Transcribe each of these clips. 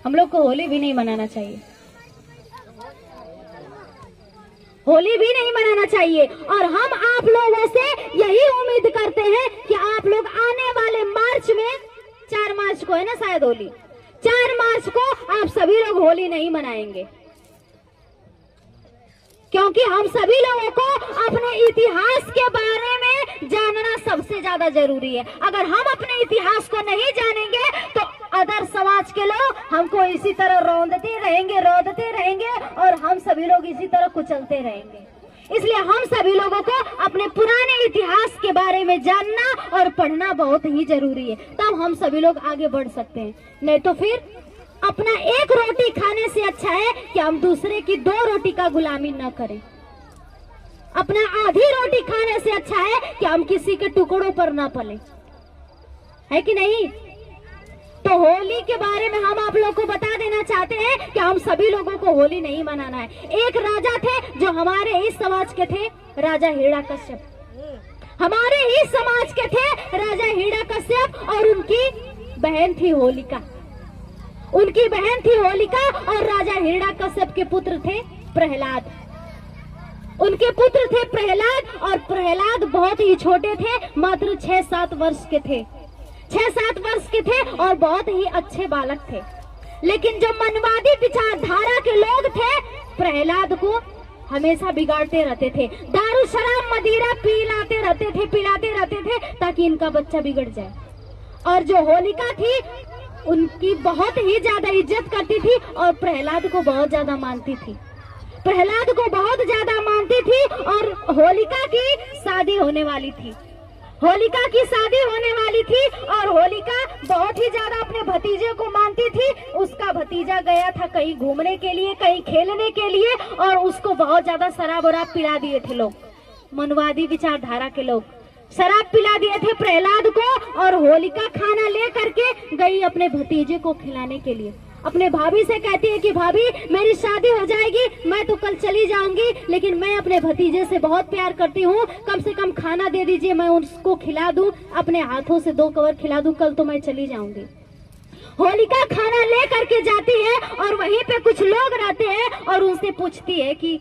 हम लोग को होली भी नहीं मनाना चाहिए, होली भी नहीं मनाना चाहिए। और हम आप लोगों से यही उम्मीद करते हैं कि आप लोग आने वाले मार्च में, 4 मार्च को है ना शायद होली, 4 मार्च को आप सभी लोग होली नहीं मनाएंगे, क्योंकि हम सभी लोगों को अपने इतिहास के बारे में जानना सबसे ज्यादा जरूरी है। अगर हम अपने इतिहास को नहीं जानेंगे तो अदर समाज के लोग हमको इसी तरह रोंदते रहेंगे और हम सभी लोग इसी तरह कुचलते रहेंगे। इसलिए हम सभी लोगों को अपने पुराने इतिहास के बारे में जानना और पढ़ना बहुत ही जरूरी है, तब हम सभी लोग आगे बढ़ सकते हैं। नहीं तो फिर अपना एक रोटी खाने से अच्छा है कि हम दूसरे की 2 रोटी का गुलामी न करें। अपना आधी रोटी खाने से अच्छा है कि हम किसी के टुकड़ों पर न पले, है कि नहीं। तो होली के बारे में हम आप लोग को बता देना चाहते हैं कि हम सभी लोगों को होली नहीं मनाना है। एक राजा थे जो हमारे ही समाज के थे, राजा हिरण्यकश्यप। हमारे ही समाज के थे राजा हिरण्यकश्यप, और उनकी बहन थी होलिका। उनकी बहन थी होलिका और राजा हिरण्यकश्यप के पुत्र थे प्रहलाद। उनके पुत्र थे प्रहलाद, और प्रहलाद बहुत ही छोटे थे, मात्र 6-7 वर्ष के थे। 6-7 वर्ष के थे और बहुत ही अच्छे बालक थे। लेकिन जो मनवादी विचारधारा के लोग थे, प्रहलाद को हमेशा बिगाड़ते रहते थे। दारू शराब मदिरा पिलाते रहते थे ताकि इनका बच्चा बिगड़ जाए। और जो होलिका थी उनकी बहुत ही ज्यादा इज्जत करती थी और प्रहलाद को बहुत ज्यादा मानती थी। प्रहलाद को बहुत ज्यादा मानती थी और होलिका की शादी होने वाली थी। होलिका की शादी होने वाली थी और होलिका बहुत ही ज्यादा अपने भतीजे को मानती थी। उसका भतीजा गया था कहीं घूमने के लिए, कहीं खेलने के लिए, और उसको बहुत ज्यादा शराब वराब पिला दिए थे लोग, मनवादी विचारधारा के लोग शराब पिला दिए थे प्रहलाद को। और होलिका खाना ले करके गई अपने भतीजे को खिलाने के लिए। अपने भाभी से कहती है कि भाभी मेरी शादी हो जाएगी, मैं तो कल चली जाऊंगी, लेकिन मैं अपने भतीजे से बहुत प्यार करती हूँ, कम से कम खाना दे दीजिए, मैं उसको खिला दूं, अपने हाथों से 2 कवर खिला दूं, कल तो मैं चली जाऊंगी। होलिका खाना ले करके जाती है और वहीं पे कुछ लोग रहते हैं और उनसे पूछती है कि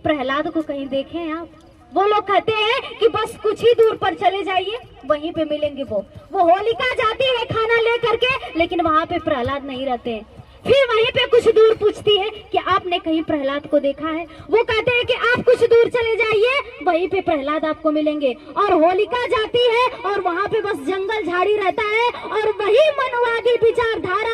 प्रहलाद को कहीं देखे हैं आप। वो लोग कहते हैं कि बस कुछ ही दूर पर चले जाइए, वहीं पे मिलेंगे। वो होलिका जाती है खाना ले करके, लेकिन वहाँ पे प्रहलाद नहीं रहते हैं। फिर वहीं पे कुछ दूर पूछती है कि आपने कहीं प्रहलाद को देखा है। वो कहते हैं कि आप कुछ दूर चले जाइए, वहीं पे प्रहलाद आपको मिलेंगे। और होलिका जाती है और वहाँ पे बस जंगल झाड़ी रहता है और वही मनवादी विचारधारा